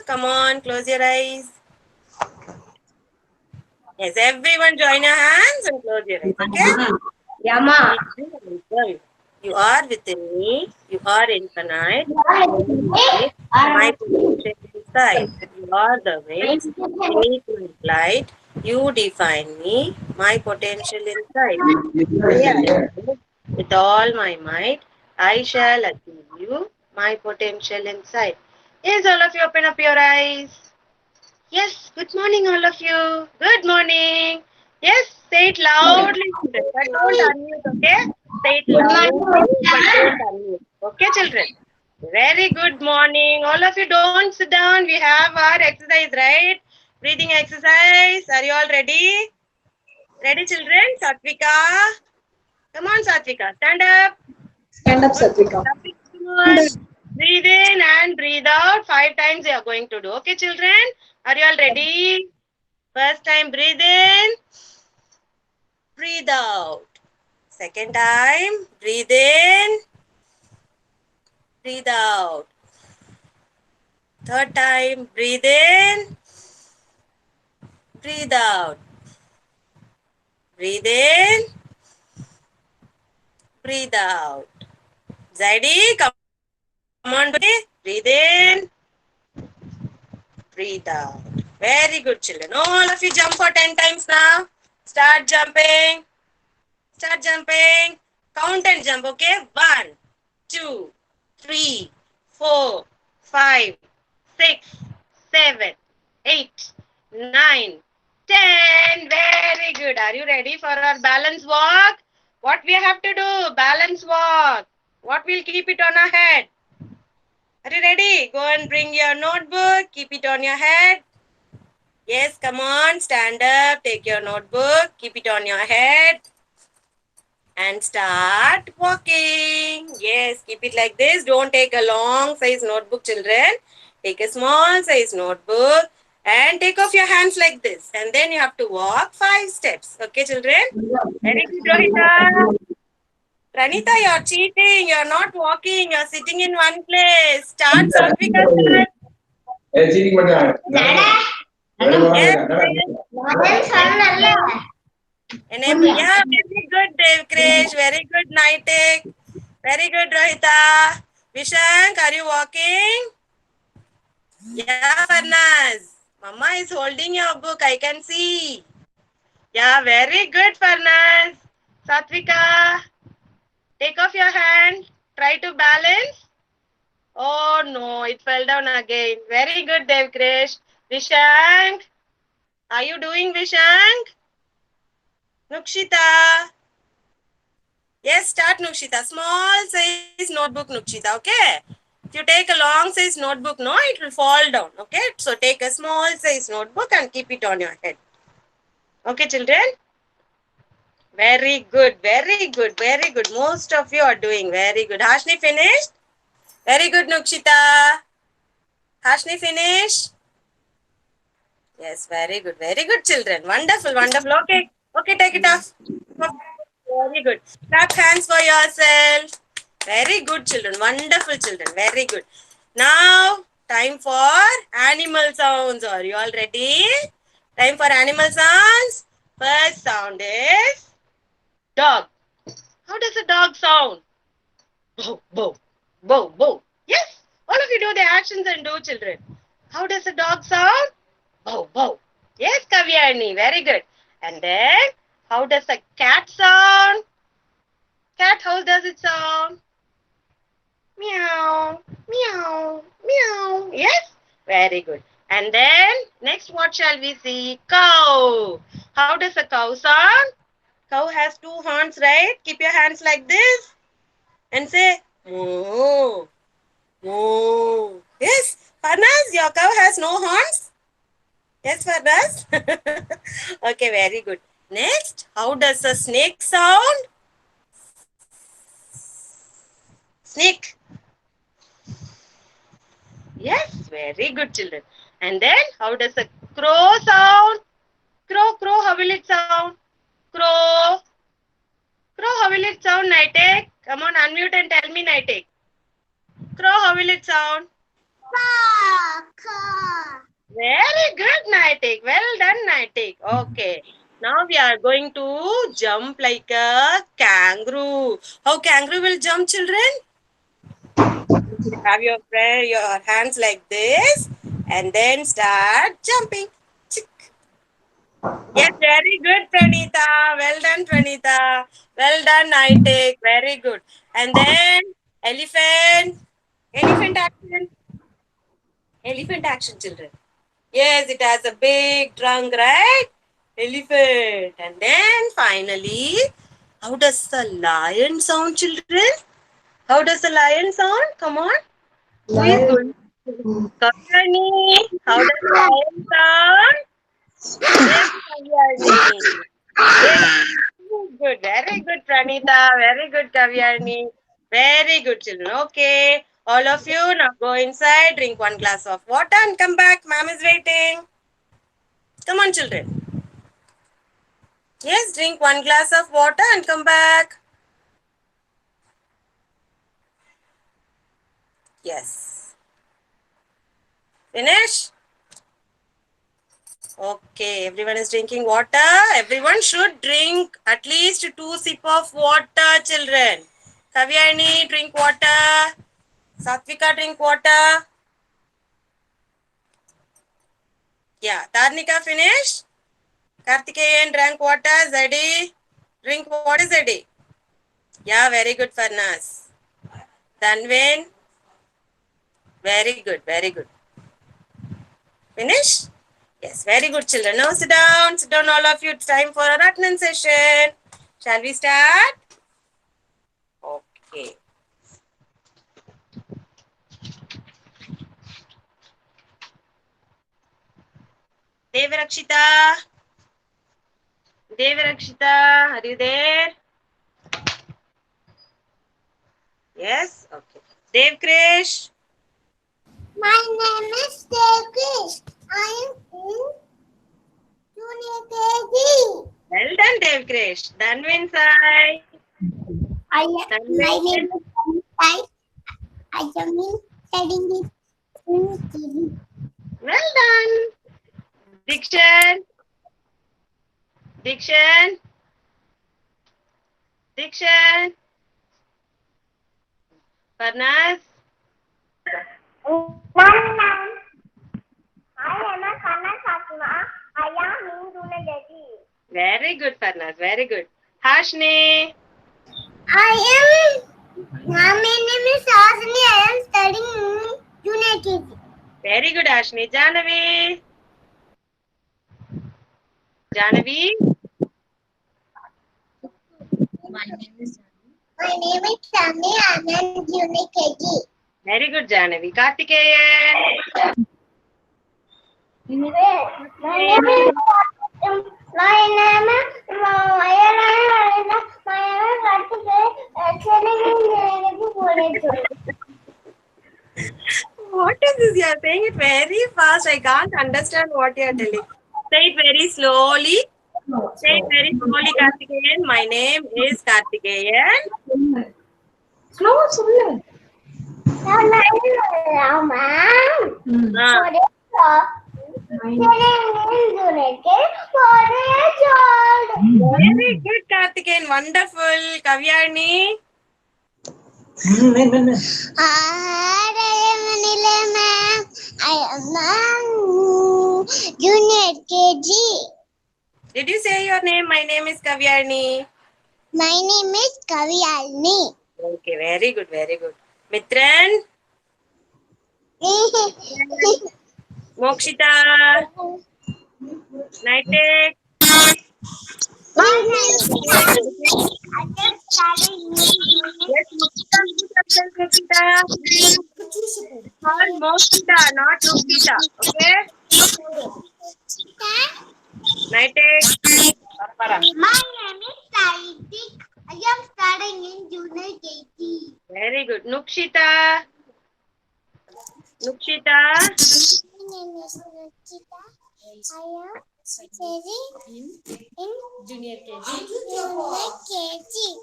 Come on, close your eyes. Yes, everyone join your hands and close your eyes, okay? Yama. You are within me. You are infinite. My potential inside. You are the winds beneath my light. You define me. My potential inside. Today I know with all my might. I shall achieve you. My potential inside. Yes, all of you open up your eyes. Yes, good morning, all of you. Good morning. Yes, say it loudly, children, but don't unmute, okay? Say it Good loudly, morning. but don't unmute. Okay, children? Very good morning. All of you don't sit down. We have our exercise, right? Breathing exercise. Are you all ready? Ready, children? Satvika. Come on, Satvika. Stand up. Stand up, Good. Satvika. Satvika, come on. Breathe in and breathe out. 5 times you are going to do. Okay, children? Are you all ready? First time, breathe in, breathe out. Second time, breathe in, breathe out. Third time, breathe in, breathe out. Breathe in, breathe out. Zaidi, come on, breathe in, breathe out. Very good, children. All of you jump for 10 times now. Start jumping. Start jumping. Count and jump, okay? 1, 2, 3, 4, 5, 6, 7, 8, 9, 10. Very good. Are you ready for our balance walk? What we have to do? Balance walk. What will keep it on our head? Are you ready? Go and bring your notebook. Keep it on your head. Yes, come on. Stand up. Take your notebook. Keep it on your head. And start walking. Yes, keep it like this. Don't take a long size notebook, children. Take a small size notebook and take off your hands like this. And then you have to walk 5 steps. Okay, children? Very good, Rohita. Pranita, you're cheating. You're not walking. You're sitting in one place. Start, Satvika. Yes, enable. Yeah, very good, Dev Krish. Very good, Nightek. Very good, Rohita. Vishank, are you walking? Yeah, Farnaz. Mama is holding your book. I can see. Yeah, very good, Farnaz. Satvika, take off your hand. Try to balance. Oh no, it fell down again. Very good, Dev Krish. Vishank, are you doing, Vishank? Nukshita. Yes, start, Nukshita. Small size notebook, Nukshita, okay? If you take a long size notebook, no, it will fall down, okay? So take a small size notebook and keep it on your head. Okay, children? Very good, very good, very good. Most of you are doing very good. Hashni finished? Very good, Nukshita. Hashni finished? Yes, very good, children. Wonderful, wonderful. Okay, okay, take it off. Very good. Clap hands for yourself. Very good, children. Wonderful, children. Very good. Now, time for animal sounds. Are you all ready? Time for animal sounds. First sound is dog. How does a dog sound? Bow, bow, bow, bow. Yes, all of you do the actions and do, children. How does a dog sound? Bow, bow. Yes, Kavyani, very good. And then, how does a cat sound? Cat, how does it sound? Meow, meow, meow. Yes, very good. And then, next, what shall we see? Cow. How does a cow sound? Cow has 2 horns, right? Keep your hands like this and say, moo, moo. Yes, Farnaz, your cow has no horns? Yes, Farnaz? Okay, very good. Next, how does a snake sound? Snake. Yes, very good, children. And then, how does a crow sound? Crow, crow, how will it sound? Crow. Crow, how will it sound, Nightek? Come on, unmute and tell me, Nightek. Crow, how will it sound? I take. Well done, I take. Okay. Now we are going to jump like a kangaroo. How kangaroo will jump, children? Have your hands like this and then start jumping. Chick. Yes, very good, Pranita. Well done, Pranita. Well done, I take. Very good. And then elephant. Elephant action. Elephant action, children. Yes, it has a big trunk, right? Elephant. And then finally, how does the lion sound, children? How does the lion sound? Come on. Who is going? Kavyani. How does the lion sound? Yes, Kavyani. Yes. Good. Very good, Pranita. Very good, Kavyani. Very good, children. Okay. All of you now go inside, drink one glass of water and come back. Ma'am is waiting. Come on, children. Yes, drink one glass of water and come back. Yes. Finish? Okay, everyone is drinking water. Everyone should drink at least 2 sip of water, children. Kavyani, drink water. Satvika, drink water. Yeah, Tarnika, finish. Kartikeyan drank water. Zedi, drink water, Zedi. Yeah, very good, Farnas. Tanvin, very good, very good. Finish? Yes, very good, children. Now sit down. Sit down, all of you. It's time for our attendance session. Shall we start? Okay. Devarakshita. Devarakshita, are you there? Yes? Okay. Devkrish. My name is Devkish. I am in junior KG. Well done, Devkrish. Danvin Sai. My name is Sai. I am in studying in KG. Well done. Dikshan. Dikshan. Dikshan. Farnaz. I am a Kana Fatma. I am in junior KG. Very good, Farnaz. Very good. Hashni. My name is Asni. I am studying in junior KG. Very good, Ashni. Janavi. Janavi. My name is Sami. I am in junior KG. Very good, Janavi. Kartikeyan. My name is What is this? You are saying it very fast. I can't understand what you are telling. Say it very slowly. Say it very slowly, Kartikeyan. My name is Kartikeyan. Slow, slow. Very good, Kartikeyan. Wonderful. Kavyani. I am junior KG. Did you say your name? My name is Kavyani. My name is Kavyalini. Okay, very good, very good. Mitran. Mokshita. Naitek. My name is I am studying Yes, Mokshita. Mokshita. Call Mokshita, not Mokshita. Okay? Naitek. My name is Saitik. I am studying in junior KG. Very good. Nukshita. Nukshita. My name is Nukita. I am studying in junior KG.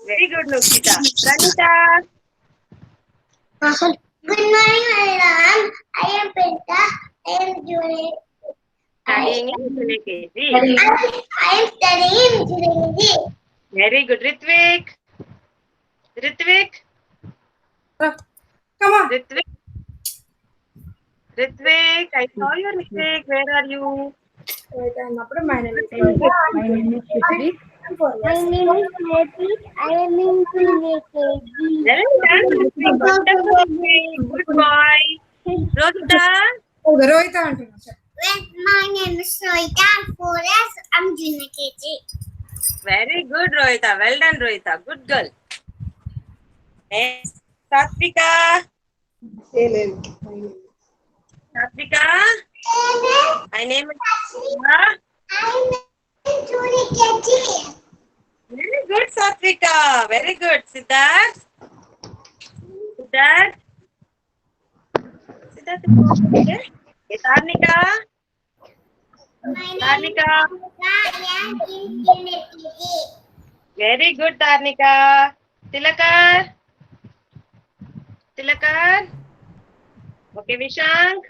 Very good, Nukshita. Pranita. Good morning, everyone. I am Pinta. I am junior. studying in junior KG. I am studying in junior KG. Very good. Ritvik. Ritvik. Come on. Ritvik. Ritvik. I saw you, Ritvik. Where are you? Wait, I'm not my name is Ritvik. My name is Ritvik. My name is Ritvik. I am in junior KG. Well done, Ritvik. Wonderful, Ritvik. Good boy. Rosita. Oh, the Rohita అంటున్నా. My name is Rohita. I'm 4 years. I'm junior KG. Very good, Rohita. Well done, Rohita. Good girl. Next, Satvika. Satvika. My name is Satvika. I'm in junior KG. Very good, Satvika. Very good. Siddharth. Siddharth. Siddharth. Okay. Tarnika. My name is Tarnika. I am in junior KG. Very good, Tarnika. Tilakar. Tilakar. Okay, Vishank.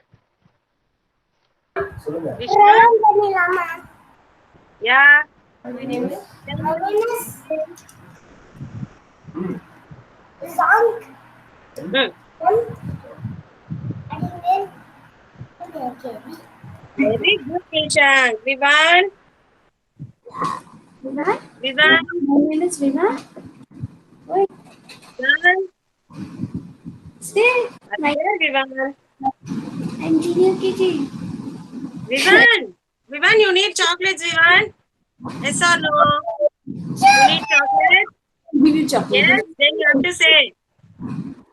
Vishank. Yeah. My name is Song. Hmm. Very good, Vishank. Vivan. Vivan. My name is Vina. Wait, Vivan. stay. Where, Vivan? I'm junior KG. Vivan. Vivan, you need chocolates, Vivan? Yes or no? You need chocolate? Give you chocolate. Yes, then you have to say.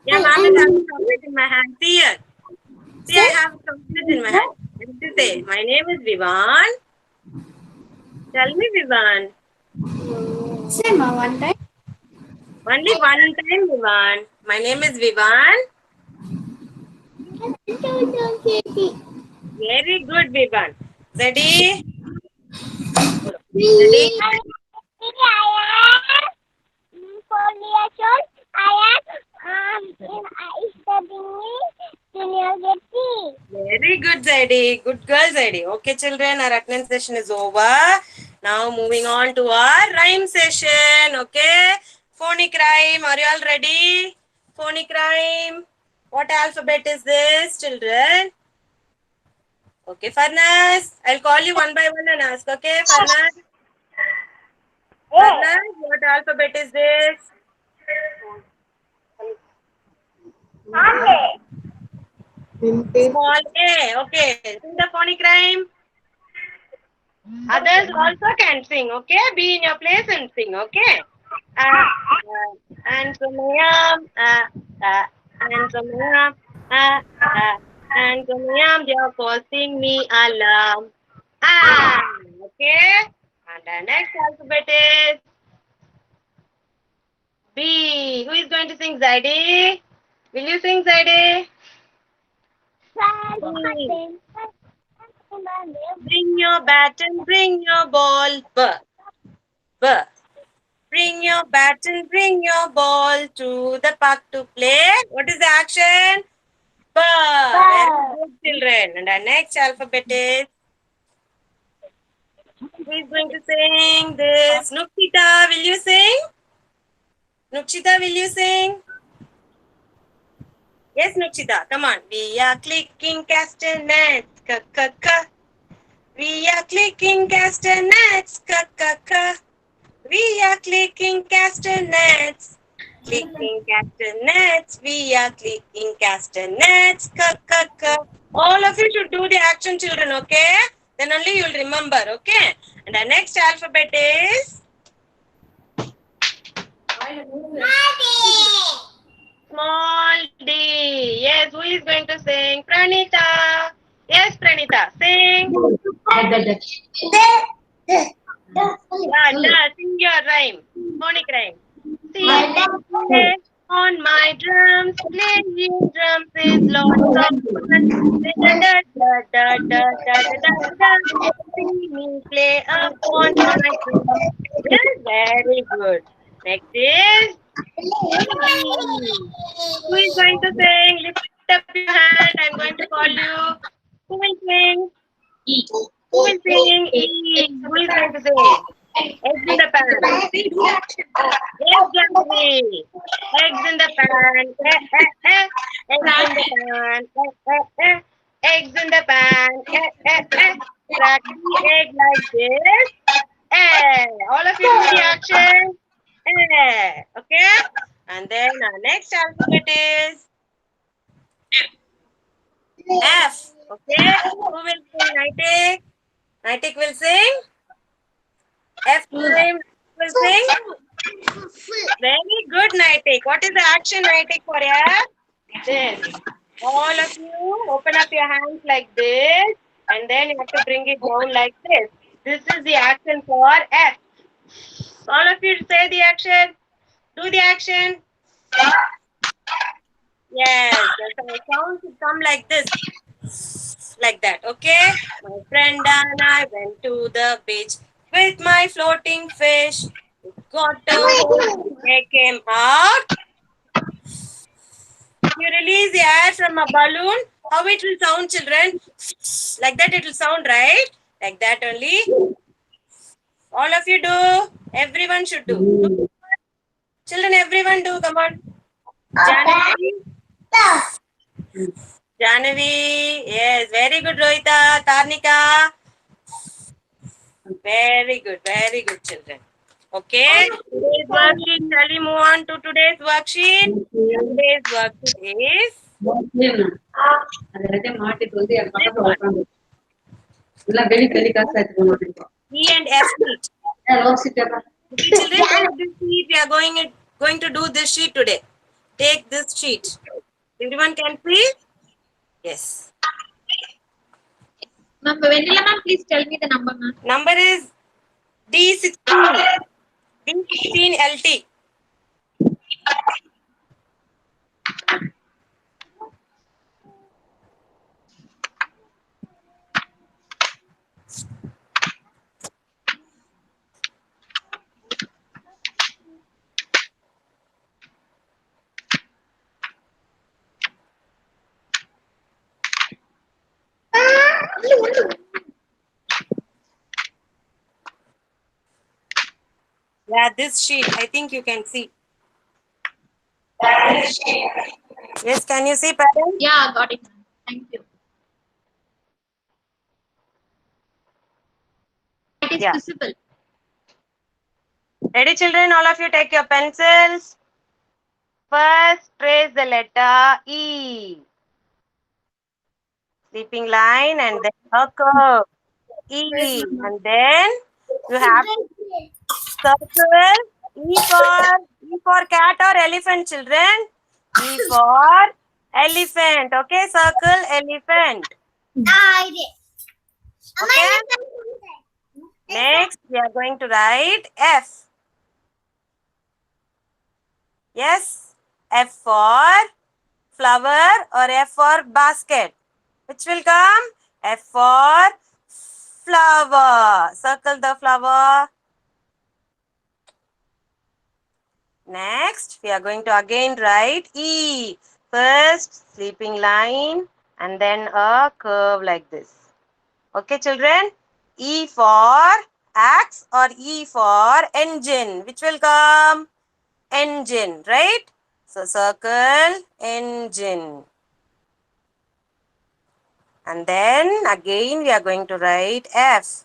Yeah, ma'am is having chocolate in my hand. See here. See, I have chocolate in my hand. I have to say, my name is Vivan. Tell me, Vivan. Say ma one time. Only one time, Vivan. My name is Vivan. Very good, Vivan. Ready? Ready? Very good, Zaidi. Good girl, Zaidi. Okay, children, our attendance session is over. Now moving on to our rhyme session. Okay. Phonic rhyme. Are you all ready? Phonic rhyme. What alphabet is this, children? Okay, Farnaz. I'll call you one by one and ask. Okay, Farnaz. Farnaz, what alphabet is this? Small A. Okay. Sing the phonic rhyme. Others also can sing. Okay. Be in your place and sing. Okay. And Sumayam. And Sumayam. And Sumayam. They're causing me alarm. Okay. And the next alphabet is B. Who is going to sing, Zaidi? Will you sing, Zaidi? Bring your bat and bring your ball. B. Bring your bat and bring your ball to the park to play. What is the action? B. Very good, children. And our next alphabet is. Who is going to sing this? Nukshita, will you sing? Nukshita, will you sing? Yes, Nukshita, come on. We are clicking castanets. Ka. We are clicking castanets. Ka. We are clicking castanets. Clicking castanets. We are clicking castanets. Ka. All of you should do the action, children, okay? Then only you'll remember, okay? And the next alphabet is small D. Yes, who is going to sing? Pranita. Yes, Pranita, sing. Yeah, sing your rhyme. Phonic rhyme. See, on my drums, playing drums is lots of fun. See me play upon my drums. Yes, very good. Next is who is going to sing? Lift up your hand. I'm going to call you. Who will sing? Who will sing E? Who is going to sing? Eggs in the pan. Yes, Janvi. Eggs in the pan. Eggs in the pan. Eggs in the pan. Crack the egg like this. All of you do the action. Okay. And then our next alphabet is F. Okay. Who will sing? Nitik? Nitik will sing. F time will sing. Very good, Nitik. What is the action, Nitik, for F? This. All of you open up your hands like this, and then you have to bring it down like this. This is the action for F. All of you say the action. Do the action. Yes, the sound should come like this. Like that, okay? My friend and I went to the beach with my floating fish. We got a hold, take him out. If you release the air from a balloon, how it will sound, children? Like that it will sound, right? Like that only. All of you do. Everyone should do. Children, everyone do. Come on. Janavi. Janavi. Yes, very good, Rohita. Tarnika. Very good, children. Okay. Today's worksheet. Shall we move on to today's worksheet? Today's worksheet is E and F sheet. Okay, children, take this sheet. We are going to do this sheet today. Take this sheet. Everyone can see? Yes. Ma'am, Vanilla ma'am, please tell me the number, ma'am. Number is D16. D16 LT. Yeah, this sheet. I think you can see. Yes, can you see, parents? Yeah, got it, ma'am. Thank you. It is Yeah. visible. Ready, children? All of you take your pencils. First, trace the letter E. Sleeping line and then a curve. E. And then you have circle. E for cat or elephant, children. E for elephant. Okay, circle elephant. Okay. Next, we are going to write F. Yes, F for flower or F for basket. Which will come? F for flower. Circle the flower. Next, we are going to again write E. First, sleeping line and then a curve like this. Okay, children? E for axe or E for engine. Which will come? Engine, right? So, circle engine. And then again we are going to write F.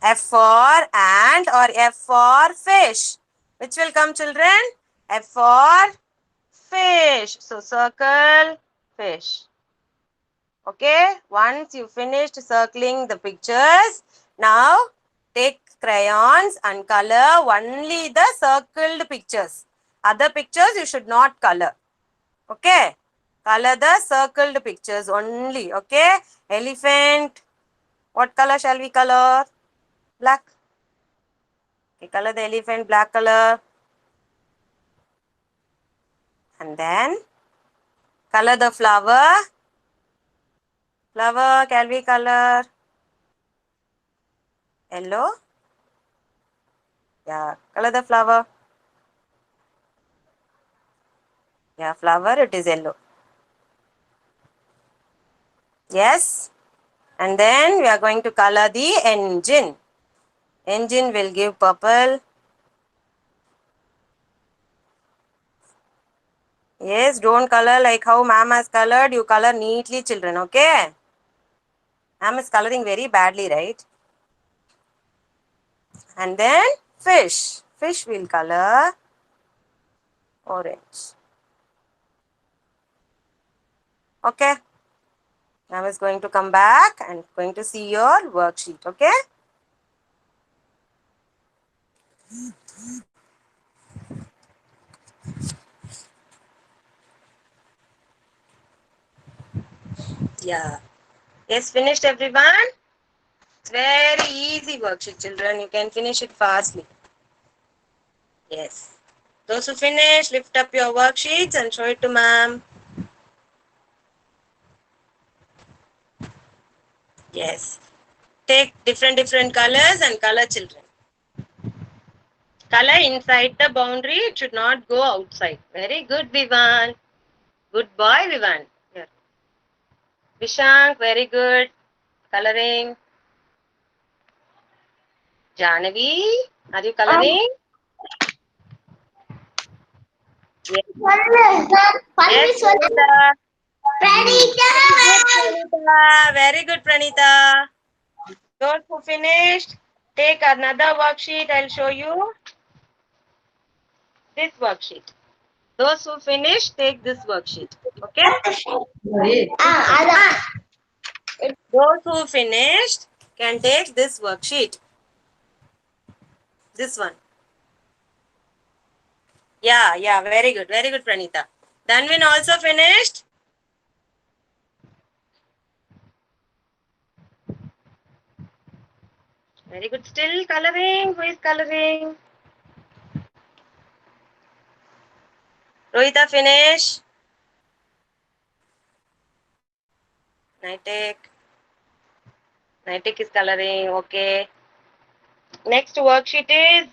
F for ant or F for fish. Which will come, children? F for fish. So, circle fish. Okay, once you finished circling the pictures, now take crayons and color only the circled pictures. Other pictures you should not color. Okay, color the circled pictures only. Okay, elephant. What color shall we color? Black. Okay, color the elephant black color. And then color the flower. Flower, can we color? Yellow. Yeah, color the flower. Yeah, flower, it is yellow. Yes. And then we are going to color the engine. Engine will give purple. Yes, don't color like how ma'am has colored. You color neatly, children, okay? Ma'am is coloring very badly, right? And then fish. Fish will color orange. Okay? Ma'am is going to come back and going to see your worksheet, okay? Yeah. Yes, finished everyone? It's very easy worksheet, children. You can finish it fastly. Yes. Those who finish, lift up your worksheets and show it to ma'am. Yes. Take different colors and color, children. Color inside the boundary. It should not go outside. Very good, Vivan. Good boy, Vivan. Here. Vishank, very good. Coloring. Janavi, are you coloring? Yes. Yes, Pranita. Pranita. Very good, Pranita. Those who finished, take another worksheet. I'll show you this worksheet. Those who finished, take this worksheet. Okay? Those who finished can take this worksheet. This one. Yeah, very good, Pranita. Danvin also finished. Very good. Still coloring. Who is coloring? Rohita finish. Nitek. Nitek is coloring. Okay. Next worksheet is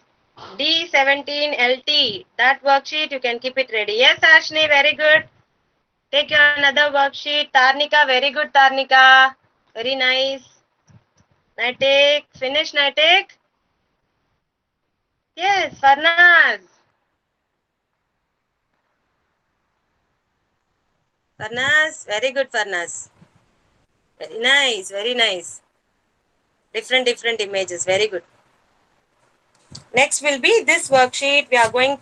D17LT. That worksheet you can keep it ready. Yes, Ashni, very good. Take your another worksheet. Tarnika, very good, Tarnika. Very nice. Nitek, finish Nitek. Yes, Farnaz. Farnaz, very good, Farnaz. Very nice, very nice. Different images, very good. Next will be this worksheet. We are going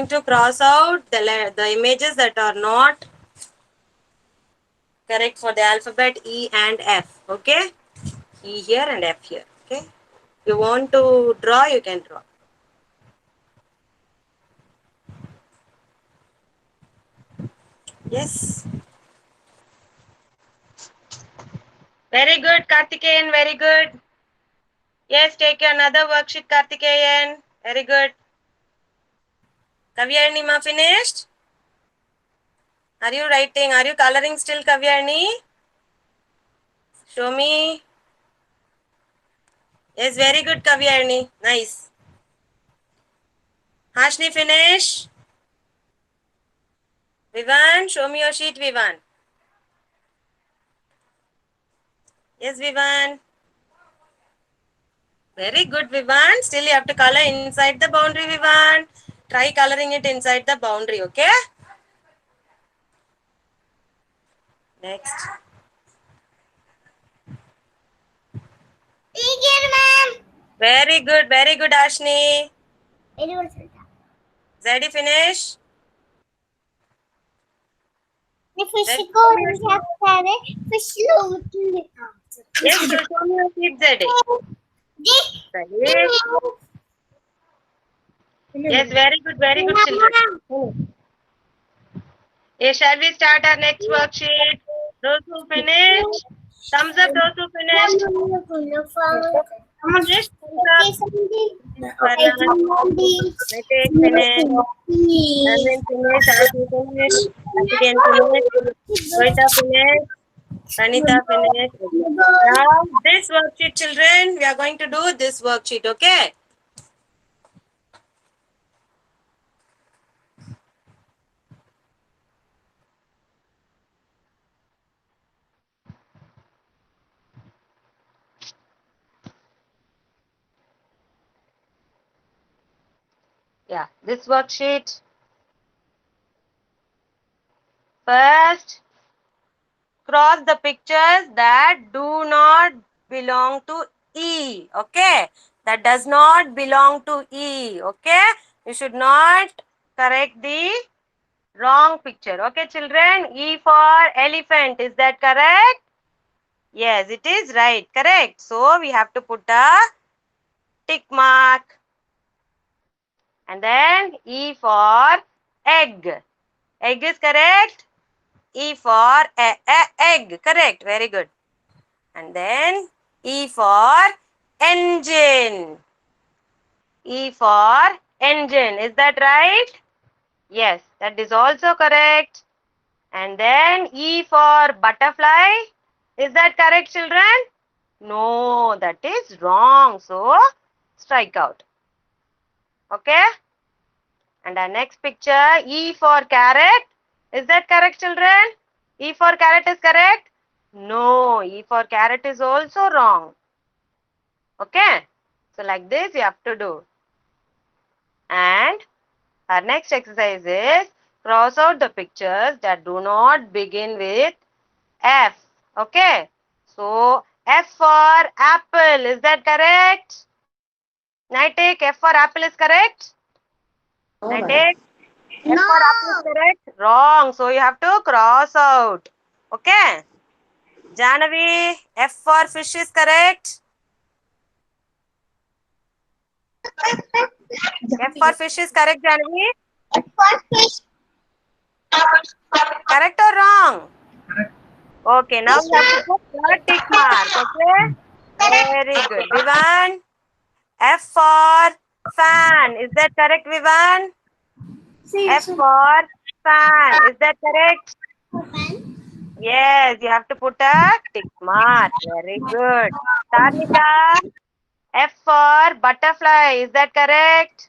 to cross out the images that are not correct for the alphabet E and F. Okay? E here and F here. Okay? If you want to draw, you can draw. Yes. Very good, Karthikeyan. Very good. Yes, take another worksheet, Karthikeyan. Very good. Kavyarnima finished? Are you writing? Are you coloring still, Kavyarni? Show me. Yes, very good, Kavyarni. Nice. Hashni finish? Vivan, show me your sheet, Vivan. Yes, Vivan. Very good, Vivan. Still you have to color inside the boundary, Vivan. Try coloring it inside the boundary, okay? Next. Very good, Ashni. Zeddy finish? Yes, show me your sheet, Zeddy. Yes, very good, children. Yes, shall we start our next worksheet? Those who finish, thumbs up, those who finished. Finished, thumbs up. Nitek finish. Arvind finish. Ashley finish. Again finish. Rohita finish. Pranita finish. Now, this worksheet, children, we are going to do this worksheet, okay? Yeah, this worksheet. First, cross the pictures that do not belong to E. Okay, that does not belong to E. Okay, you should not correct the wrong picture. Okay, children. E for elephant. Is that correct? Yes, it is right. Correct. So we have to put a tick mark. And then E for egg. Egg is correct. E for egg. Correct. Very good. And then E for engine. E for engine. Is that right? Yes, that is also correct. And then E for butterfly. Is that correct, children? No, that is wrong. So, strike out. Okay? And our next picture, E for carrot. Is that correct, children? E for carrot is correct? No, E for carrot is also wrong. Okay? So, like this you have to do. And our next exercise is cross out the pictures that do not begin with F. Okay? So, F for apple. Is that correct? Nitik, F for apple is correct? Nitik, F for apple is No. correct? Wrong. So, you have to cross out. Okay? Janavi, F for fish is correct? F for fish is correct, Janavi? For fish. Correct or wrong? Okay, now Yes, you have to ma'am. put a tick mark. Okay? Very good. Vivan, F for fan. Is that correct, Vivan? F for fan. Is that correct? Yes, you have to put a tick mark. Very good. Tarnika, F for butterfly. Is that correct?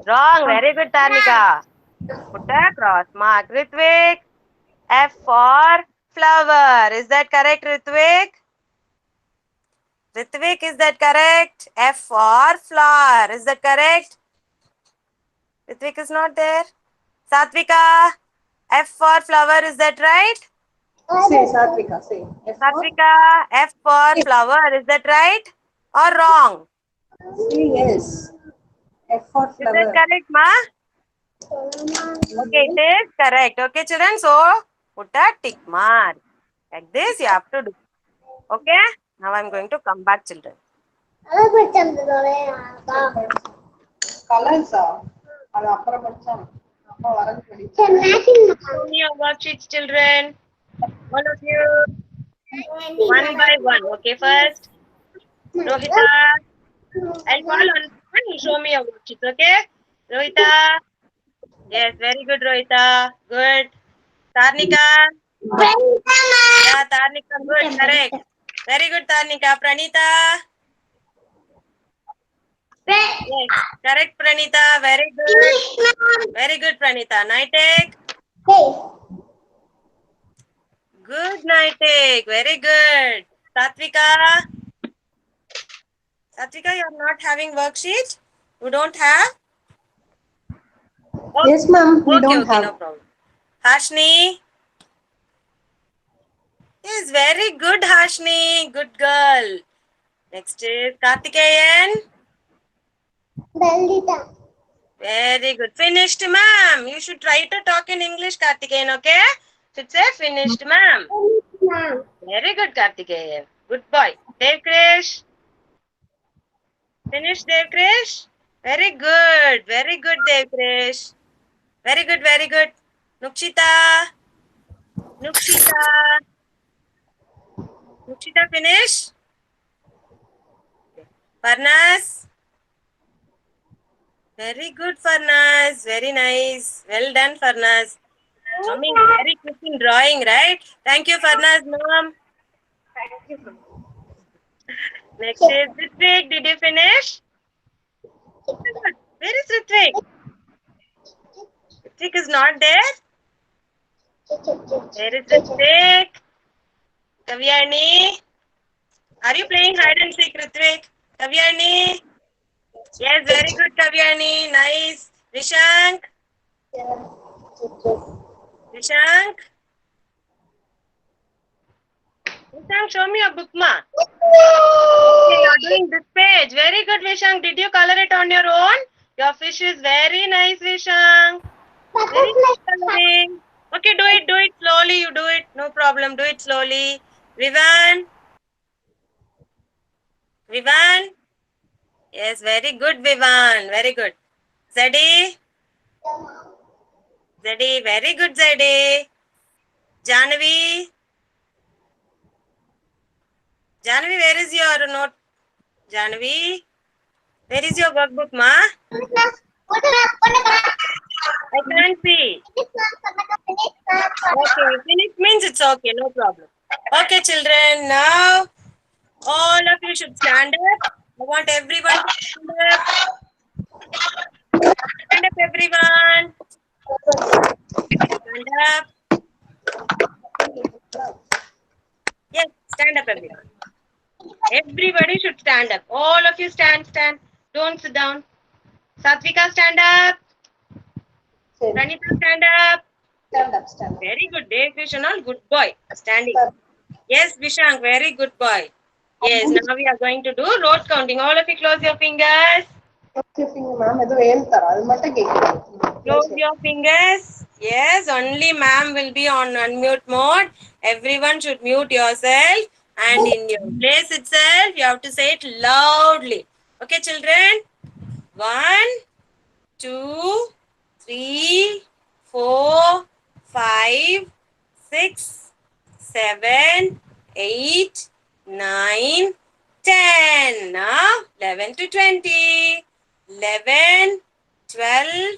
Wrong. Very good, Tarnika. Put a cross mark. Ritvik, F for flower. Is that correct, Ritvik? Ritvik, is that correct? F for flower. Is that correct? Ritvik is not there. Satvika, F for flower. Is that right? Say, Satvika, say. F for? Satvika, F for flower. Is that right or wrong? Say yes. F for Is that flower. correct, ma? Okay, it is correct. Okay, children. So, put a tick mark. Like this, you have to do. Okay? Now, I'm going to come back, children. கலர்ஸா அது அப்புறம் படிச்சான் அப்புறம் வரது படிச்சேன் Show me your worksheets, children. All of you. One by one. Okay, first, Rohita. I'll call on one. You show me your worksheets, okay? Rohita. Yes, very good, Rohita. Good. Tarnika. Yeah, Tarnika, good, correct. Very good, Tarnika. Pranita. Yes, correct, Pranita. Very good. Very good, Pranita. Nitek. Good, Nitek. Very good. Satvika. Satvika, you are not having worksheet? You don't have? Okay. Yes, ma'am. We Okay, don't okay, have. no problem. Harshni. Yes, very good, Harshni. Good girl. Next is Kartikeyan. Very good. Finished, ma'am. You should try to talk in English, Kartikeyan, okay? Should say finished, ma'am. Very good, Kartikeyan. Good boy. Devkrish. Finished, Devkrish? Very good. Very good, Devkrish. Very good, very good. Nukshita. Nukshita. Nukshita, finish? Farnas. Very good, Farnas. Very nice. Well done, Farnas. Coming very quick in drawing, right? Thank you, Farnas, mom. Next is Ritvik. Did you finish? Where is Ritvik? Ritvik is not there. Where is Ritvik? Kavyani. Are you playing hide and seek, Ritvik? Kavyani. Yes, very good, Kavyani. Nice. Vishank. Vishank. Vishank, show me your book, ma. Okay, you're doing this page. Very good, Vishank. Did you color it on your own? Your fish is very nice, Vishank. Very nice coloring. Okay, do it slowly. You do it. No problem. Do it slowly. Vivan. Vivan. Yes, very good, Vivan. Very good. Zedi. Zedi. Very good, Zedi. Janavi. Janavi, where is your note? Janavi. Where is your workbook, ma? I can't see. Okay, finish means it's okay. No problem. Okay, children. Now all of you should stand up. I want everyone to stand up. Stand up, everyone. Stand up. Yes, stand up, everyone. Everybody should stand up. All of you stand, stand. Don't sit down. Satvika, stand up. Pranita, stand up. Very good. Dave Vishanal, good boy. Standing. Yes, Vishank, very good boy. Yes, now we are going to do road counting. All of you close your fingers. Close your fingers. Yes, only ma'am will be on unmute mode. Everyone should mute yourself. And in your place itself, you have to say it loudly. Okay, children? 1, 2, 3, 4, 5, 6, 7, 8, 9, 10. Now 11 to 20. 11, 12,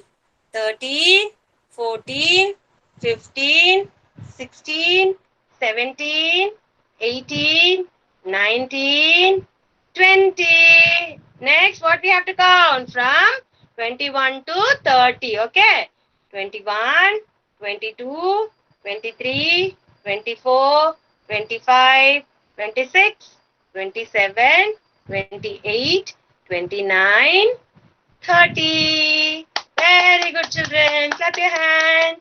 13, 14, 15, 16, 17, 18, 19, 20. Next, what we have to count from 21 to 30. Okay. 21, 22, 23, 24, 25, 26, 27, 28, 29, 30. Very good, children. Clap your hands.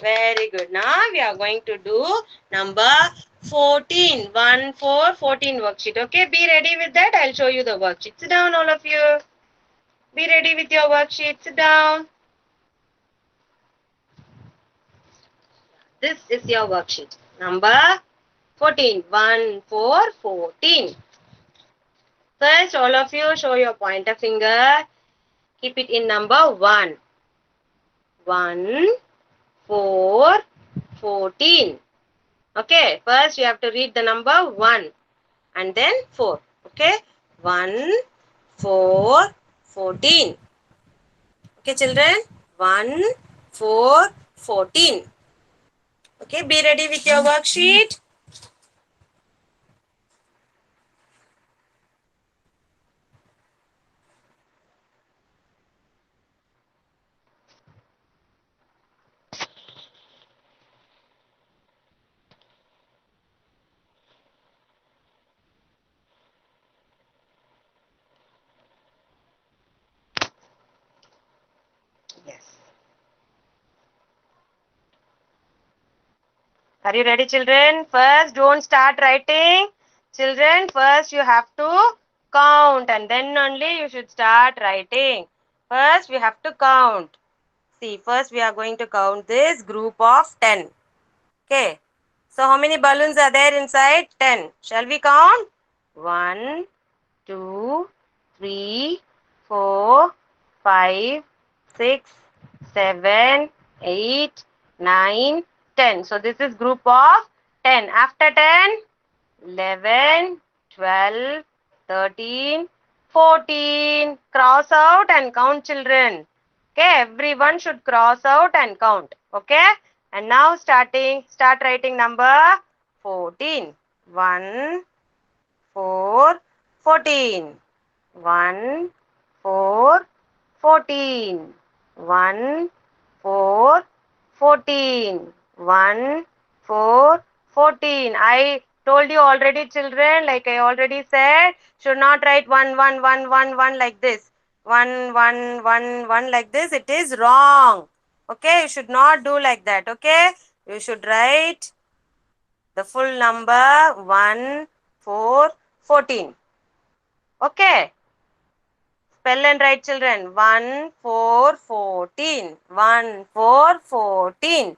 Very good. Now we are going to do number 14. 1, 4, 14 worksheet. Okay, be ready with that. I'll show you the worksheet. Sit down, all of you. Be ready with your worksheet. Sit down. This is your worksheet. Number 14. 1, 4, 14. First, all of you show your pointer finger. Keep it in number 1. 1, 4, 14. Okay, first you have to read the number 1 and then 4. Okay, 1, 4, 14. Okay, children, 1, 4, 14. Okay, be ready with your worksheet. Yes. Are you ready, children? First, don't start writing. Children, first you have to count and then only you should start writing. First, we have to count. See, first we are going to count this group of 10. Okay. So, how many balloons are there inside? 10. Shall we count? 1, 2, 3, 4, 5, 6, 7, 8, 9, 10. So, this is group of 10. After 10, 11, 12, 13, 14. Cross out and count, children. Okay, everyone should cross out and count. Okay, and now start writing number 14. 1, 4, 14. 1, 4, 14. 1, 4, 14. 1, 4, 14. I told you already, children, like I already said, should not write 1, 1, 1, 1, 1 like this. 1 like this, it is wrong. Okay, you should not do like that. Okay, you should write the full number 1, 4, 14. Okay, spell and write, children. 1, 4, 14. 1, 4, 14.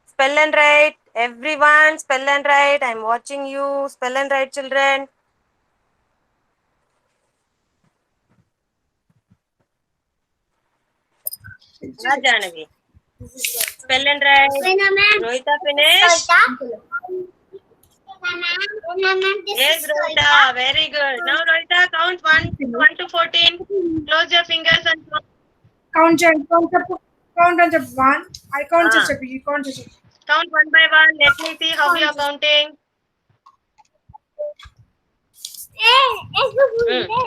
Spell and write. Everyone, spell and write. I'm watching you. Spell and write, children. Janavi. Spell and write. Rohita, finish. Yes, Rohita. Very good. Now, Rohita, count 1 to 14. Close your fingers and count. Count on the one. I count just a bit. You count just a bit. Count 1 by 1. Let me see how you are counting.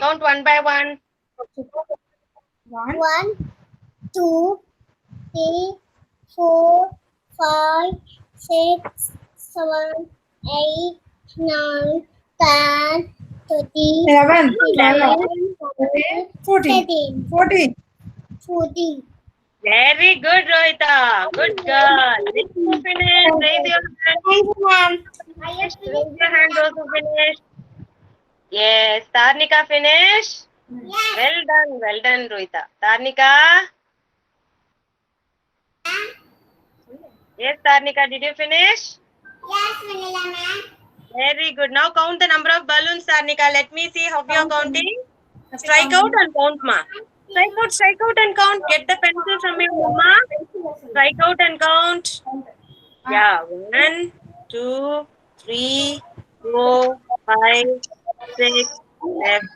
Count 1 by 1. 1, 1, 2, 3, 4, 5, 6, 7, 8, 9, 10, 13, 11, 11, 14, 14, 14. 14. Very good, Rohita. Good girl. Next to finish. Raise your hand. Thank you, ma'am. Raise your hand, those who finish. Yes. Tarnika, finish. Yes. Well done, Rohita. Tarnika. Yes, Tarnika, did you finish? Yes, Manila, ma'am. Very good. Now count the number of balloons, Tarnika. Let me see how you are counting. Strike out and count, ma. Strike out and count. Get the pencil from your mama. Strike out and count. Yeah. 1, 2, 3, 4, 5, 6, 7,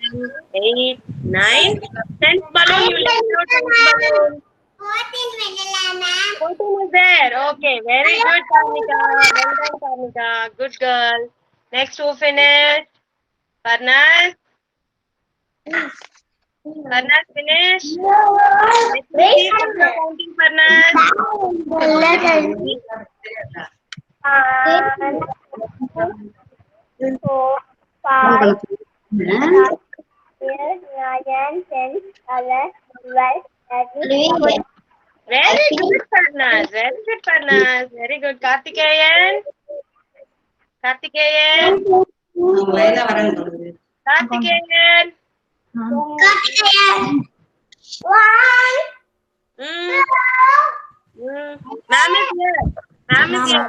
8, 9. 10th balloon. You let out 10th balloon. 14, Manila, ma'am. 14 is there. Okay. Very good, Tarnika. Well done, Tarnika. Good girl. Next, who finished? Parnas. Parnas finish. Let me see how you are counting, Parnas. 4, 5, 9, 10, 11, 12, 13. Very good, Parnas. Very good, Parnas. Very good. Karthikeyan. Karthikeyan. Karthikeyan. One, Ma'am is here. Ma'am is here.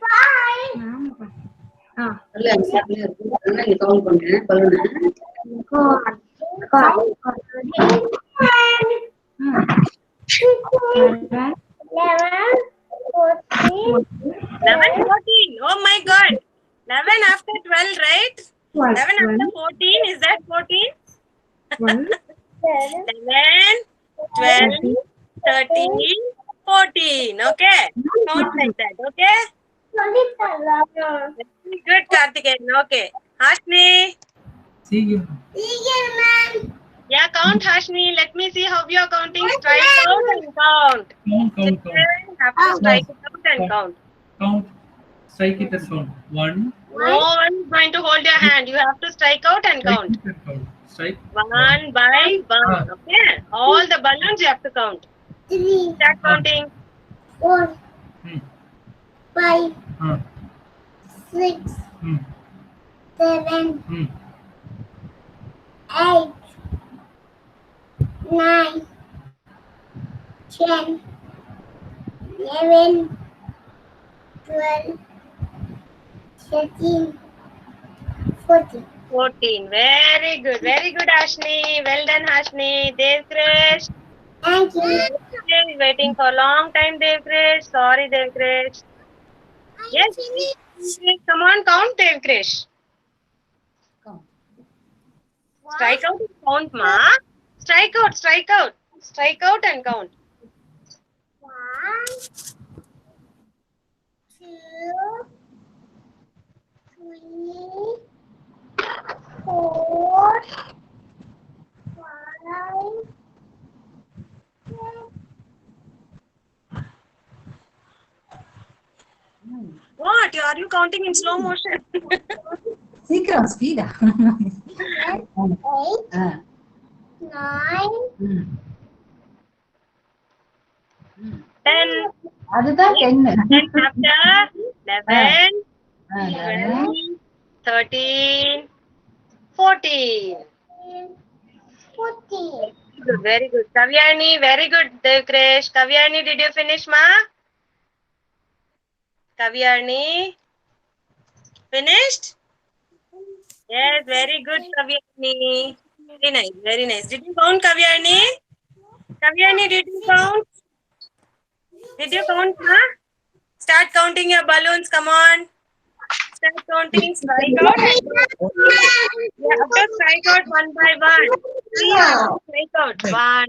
five, eleven, 14, 11, 14. Oh my God. 11 after 12, right? 11 after 14. Is that 14? 11, 12, 13, 14. Okay. Count like that. Okay. Very good, Karthikeyan. Okay. Hashni. Yeah, count, Hashni. Let me see how you are counting. Strike out and count. Children have to strike it out and count. Count. Strike it as count. 1. No one is going to hold your hand. You have to strike out and count. Strike it and count. Strike. 1 by 1. Okay. All the balloons you have to count. Start counting. 4, Hmm. 5, Hmm. 6, Hmm. 7, Hmm. 8, 9, 10, 11, 12, 13, 14. 14. Very good. Very good, Ashni. Well done, Ashni. Devkrish. Thank you. Devkrish is waiting for a long time, Devkrish. Sorry, Devkrish. Yes. Come on, count, Devkrish. Strike out and count, ma. Strike out, strike out. Strike out and count. 1, 2, 3, 4, 5, 6. What? Are you counting in slow motion? சீக்கிரம் speedo 8, nine, 10. அதுதான் 10. 10 after 11, 12, 13, 14. 14. Good, very good. Kavyani, very good. Devkresh. Kavyani, did you finish, ma? Kavyani? Finished? Yes, very good, Kavyani. Very nice, very nice. Did you count, Kavyani? Kavyani, did you count? Did you count, ma? Start counting your balloons, come on. Start counting, strike out. You have to strike out one by one. 3 you have to strike out. 1,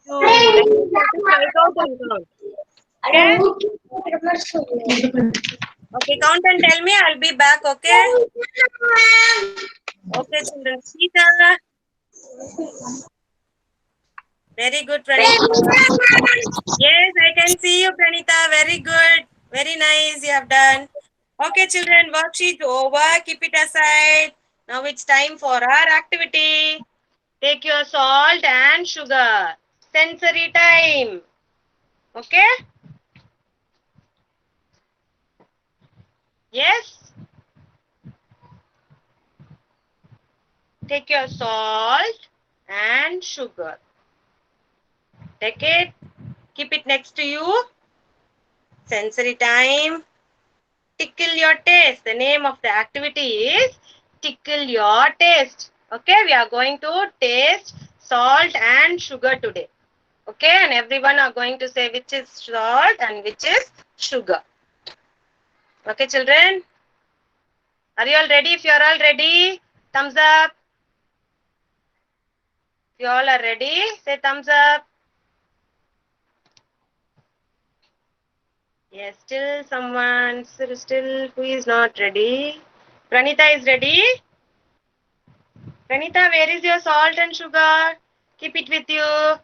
2. Then you have to strike out and count. Okay? Okay, count and tell me. I'll be back, okay? Okay, children. Sita. Very good, Pranita. Yes, I can see you, Pranita. Very good. Very nice. You have done. Okay, children. Worksheet over. Keep it aside. Now it's time for our activity. Take your salt and sugar. Sensory time. Okay? Yes? Take your salt and sugar. Take it. Keep it next to you. Sensory time. Tickle your taste. The name of the activity is Tickle Your Taste. Okay, we are going to taste salt and sugar today. Okay, and everyone are going to say which is salt and which is sugar. Okay, children? Are you all ready? If you are all ready, thumbs up. If you all are ready, say thumbs up. Yes, still someone, still who is not ready? Pranita is ready? Pranita, where is your salt and sugar? Keep it with you.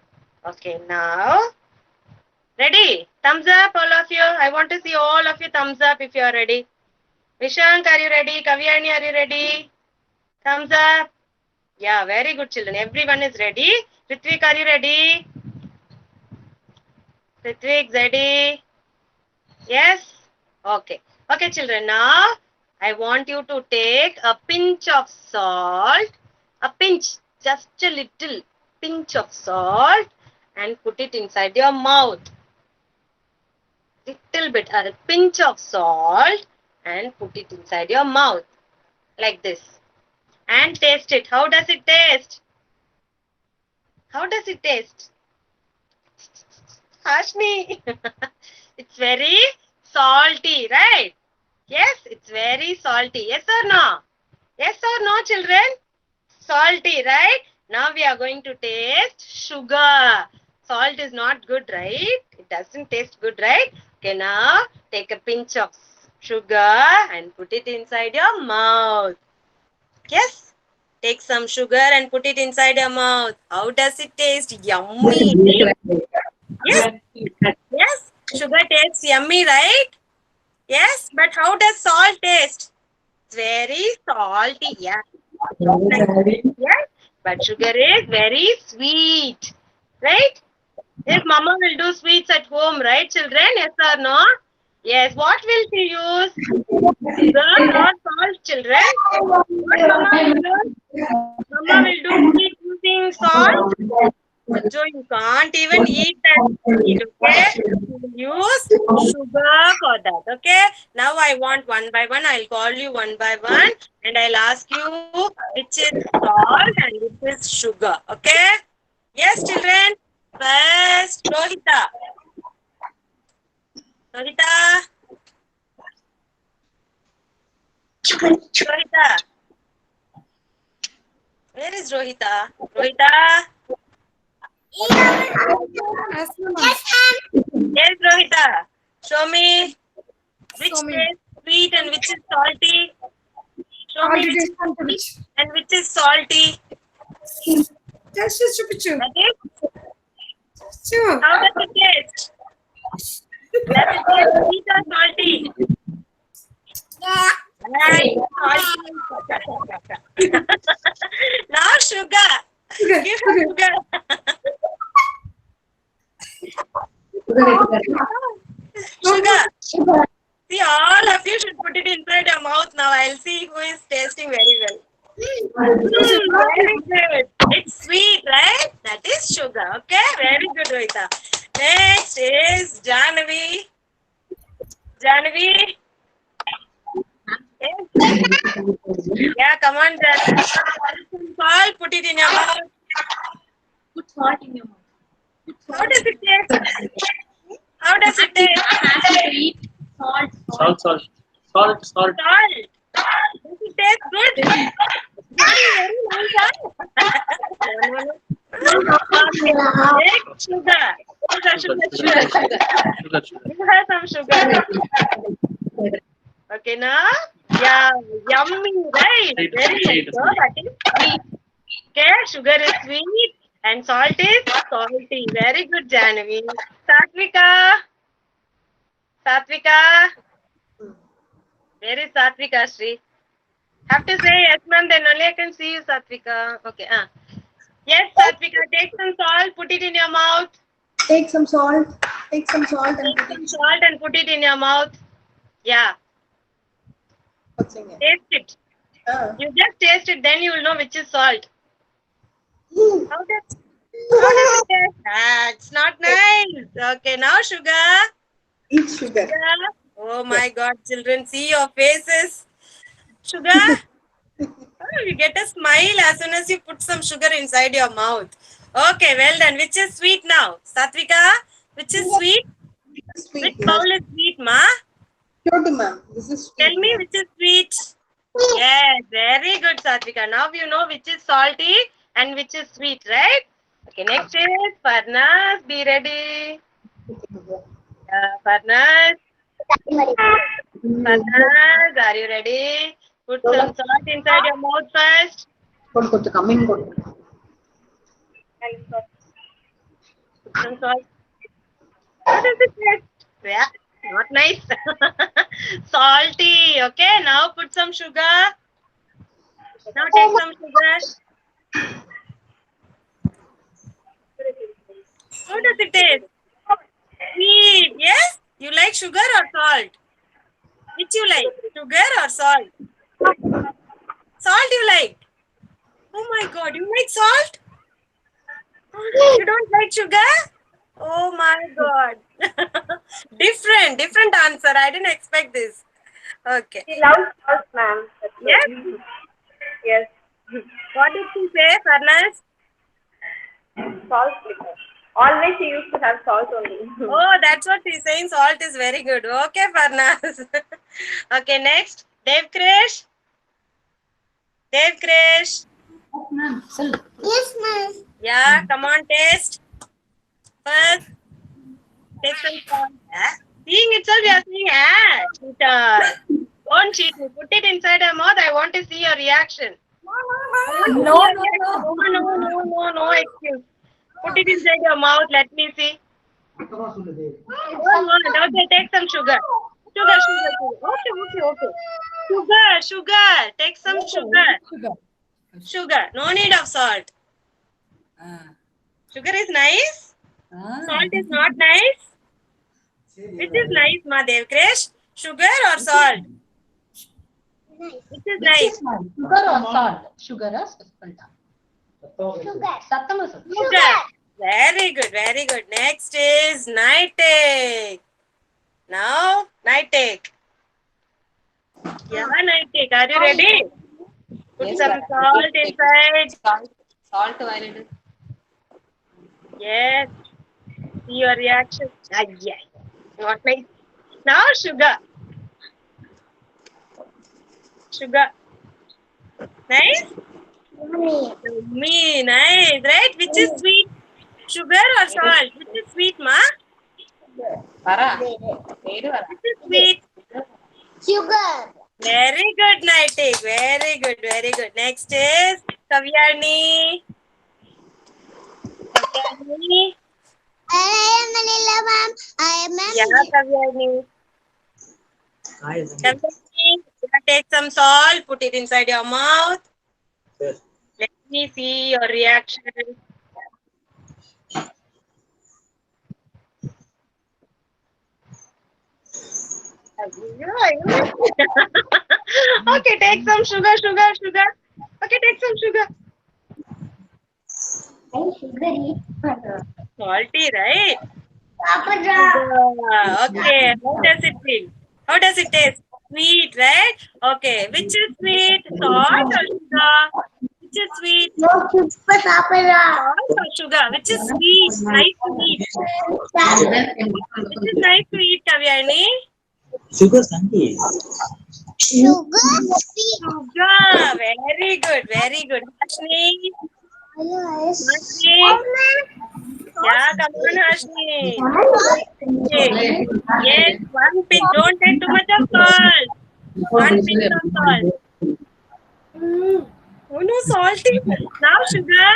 Okay, now. Ready? Thumbs up, all of you. I want to see all of you thumbs up if you are ready. Vishank, are you ready? Kavyani, are you ready? Thumbs up. Yeah, very good, children. Everyone is ready. Ritvik, are you ready? Ritvik, ready? Yes? Okay. Okay, children. Now, I want you to take a pinch of salt. A pinch, just a little pinch of salt and put it inside your mouth. Little bit, a pinch of salt and put it inside your mouth. Like this. And taste it. How does it taste? How does it taste? Hashni. It's very salty, right? Yes, it's very salty. Yes or no? Yes or no, children? Salty, right? Now we are going to taste sugar. Salt is not good, right? It doesn't taste good, right? Okay, now take a pinch of sugar and put it inside your mouth. Yes? Take some sugar and put it inside your mouth. How does it taste? Yummy. Yes? Yes? Sugar tastes yummy, right? Yes? But how does salt taste? It's very salty, yeah. Yes? But sugar is very sweet, right? Yes, mama will do sweets at home, right, children? Yes or no? Yes. What will she use? Sugar or salt, children? What mama will do? Mama will do sweet using salt. So you can't even eat that sweet, okay? You will use sugar for that, okay? Now I want one by one. I'll call you one by one and I'll ask you which is salt and which is sugar, okay? Yes, children? First, Rohita. Rohita. Rohita. Where is Rohita? Rohita. Yes, ma'am. Yes, Rohita. Show me which Show me. is sweet and which is salty. Show me which is sweet and which is salty. Just చూపించు. That is, Sure. how does it taste? Does it taste sweet or salty? Right, salty. Now sugar. Give her sugar. Sugar. See, all of you should put it inside your mouth now. I'll see who is tasting very well. Very good. It's sweet, right? That is sugar. Okay, very good, Rohita. Next is Jahnavi. Jahnavi. Yeah, come on, Jahnavi. Salt, put it in your mouth. Put salt in your mouth. How does it taste? How does it taste? Sweet, salt, Salt, salt. Salt, salt. Salt. Does it taste good? Very nice, huh? Next, sugar. Sugar. Sugar. Give her some sugar. Okay, now? Yeah, yummy, right? Sweet, Very sweet, nice. So that is sweet. Okay, sugar is sweet and salt is salty. Very good, Jahnavi. Satvika. Satvika. Where is Satvika, Sri? Have to say yes, ma'am, then only I can see you, Satvika. Okay, Yes, Satvika, take some salt, put it in your mouth. Take some salt. Take some salt and Take put some it. salt and put it in your mouth. Yeah, What's in it? taste it. You just taste it, then you will know which is salt. How does it taste? Ah, it's not nice. Okay, now sugar. Eat sugar. Sugar. Oh my God, children, see your faces. Sugar. Oh, you get a smile as soon as you put some sugar inside your mouth. Okay, well done. Which is sweet now? Satvika, which is sweet? Sweet. Which bowl is sweet, ma? Sure, ma'am. This is sweet. Tell me which is sweet. Yes, very good, Satvika. Now you know which is salty and which is sweet, right? Okay, next is Farnaz. Be ready. Farnaz. Farnaz, are you ready? Put some salt inside your mouth first. Put coming. Put some salt. How does it taste? Yeah, not nice. Salty. Okay, now put some sugar. Now take some sugar. How does it taste? Sweet. Yes? You like sugar or salt? Which you like? Sugar or salt? Salt you like? Oh my God, you like salt? You don't like sugar? Oh my God. Different answer. I didn't expect this. Okay. She loves salt, ma'am. Yes? Yes. What did she say, Farnaz? Salt liquor. Always she used to have salt only. Oh, that's what she's saying. Salt is very good. Okay, Farnaz. Okay, next. Dev Krish. Dev Krish. Ma'am. Yes, ma'am. Yeah, come on, taste. First, take some salt. Seeing itself, you are saying, cheater. Don't cheat me. Put it inside your mouth. I want to see your reaction. No excuse. Put it inside your mouth. Let me see. Okay, take some sugar. Sugar. Okay. Sugar. Take some sugar. Sugar. No need of salt. Sugar is nice. Salt is not nice. Which is nice, Madev Krish? Sugar or salt? Which is nice? Sugar or salt? Sugar or salt? Sugar. Sugar. Very good. Next is Nightek. Now, Nightek. Yeah, Nightek. Are you ready? Put some salt inside. Salt violated. Yes. See your reaction. Yeah. Not nice. Now, sugar. Nice? Me, nice, right? Which is sweet? Sugar or salt? Which is sweet, ma? Which is sweet? Sugar. Very good, Nightek. Very good. Next is Kavyani. I am Manila, ma'am. I am Yeah, Kavyani. Kavyani, take some salt. Put it inside your mouth. Let me see your reaction. Okay, take some sugar. Okay, take some sugar. Salty, right? Okay, how does it feel? How does it taste? Sweet, right? Okay, which is sweet? Salt or sugar? Which is sweet? Salt or sugar? Which is sweet? Nice to eat. Which is nice to eat, Kavyani? Sugar Sandy. Sugar sweet. Sugar. Very good, very good. Hashni? Hashni? Yeah, come on, Hashni. Okay. Yes, one pinch. Don't take too much of salt. One pinch of salt. Oh no, salty. Now sugar.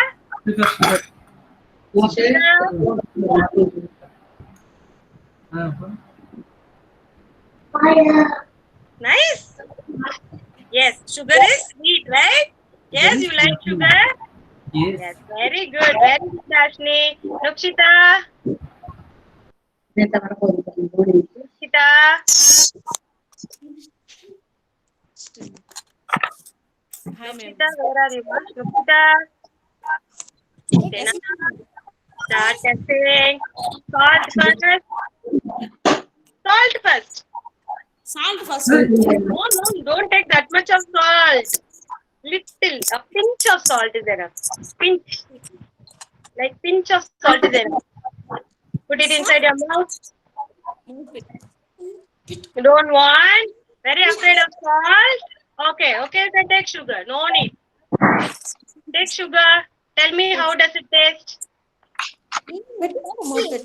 Nice. Yes, sugar is sweet, right? Yes, you like sugar? Yes, very good. Very good, Dashni. Nukshita. Nukshita. Nukshita, where are you? Nukshita. Then start testing. Salt first. Salt first. Salt first. No, don't take that much of salt. Little, a pinch of salt is enough. Pinch. Like pinch of salt is enough. Put it inside your mouth. You don't want? Very afraid of salt? Okay, then take sugar. No need. Take sugar. Tell me how does it taste? Which one?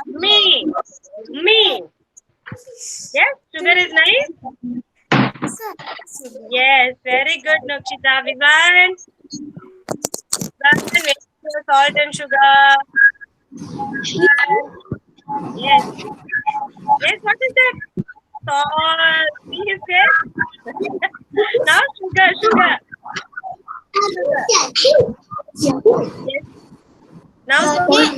Me. Yes, sugar is nice. Yes, very good, Nukshita. Vivan. Wait for salt and sugar. Yes. Yes, what is that? Salt. See his face? Now sugar. Yes. Now salt.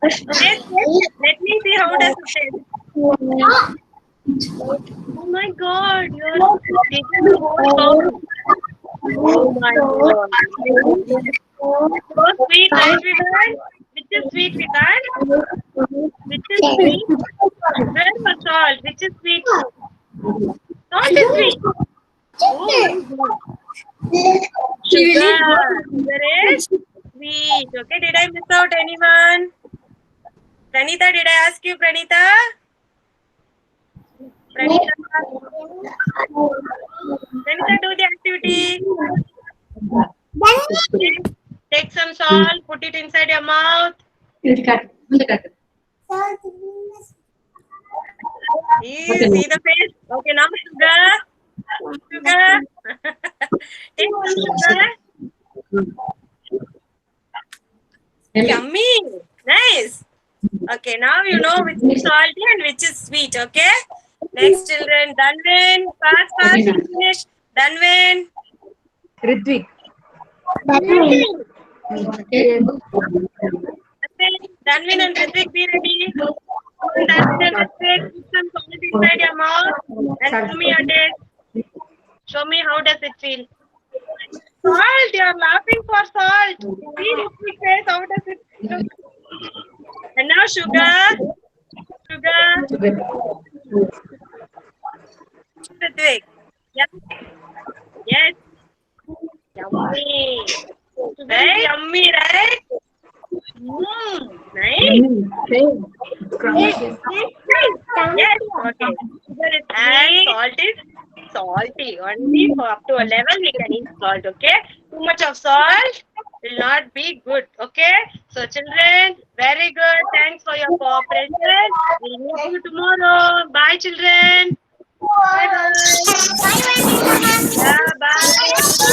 Yes. Let me see how does it taste. Oh my God, you're taking the whole bowl. Oh my God. So sweet, right, Vivan? Which is sweet, Vivan? Which is sweet? Sugar or salt? Which is sweet? Salt is sweet. Oh my God. Sugar is sweet. Okay, did I miss out anyone? Pranita, did I ask you, Pranita? Pranita, do the activity. Take some salt, put it inside your mouth. See the face? Okay, now sugar. Take some sugar. Yummy. Nice. Okay, now you know which is salty and which is sweet, okay? Next children, Danvin. Fast, finish. Danvin. Ritvik. Danvin and Ritvik, be ready. Danvin and Ritvik, put some salt inside your mouth and show me your taste. Show me how does it feel. Salt, you are laughing for salt. See Ritvik face, how does it feel? And now sugar. Ritvik. Yep. Yes. Yummy. Very yummy, right? Nice. Yes. Okay. And salt is salty. Only for up to a level we can eat salt. Okay. Too much of salt will not be good. Okay. So children, very good. Thanks for your cooperation. We'll meet you tomorrow. Bye, children. Bye. Yeah, bye.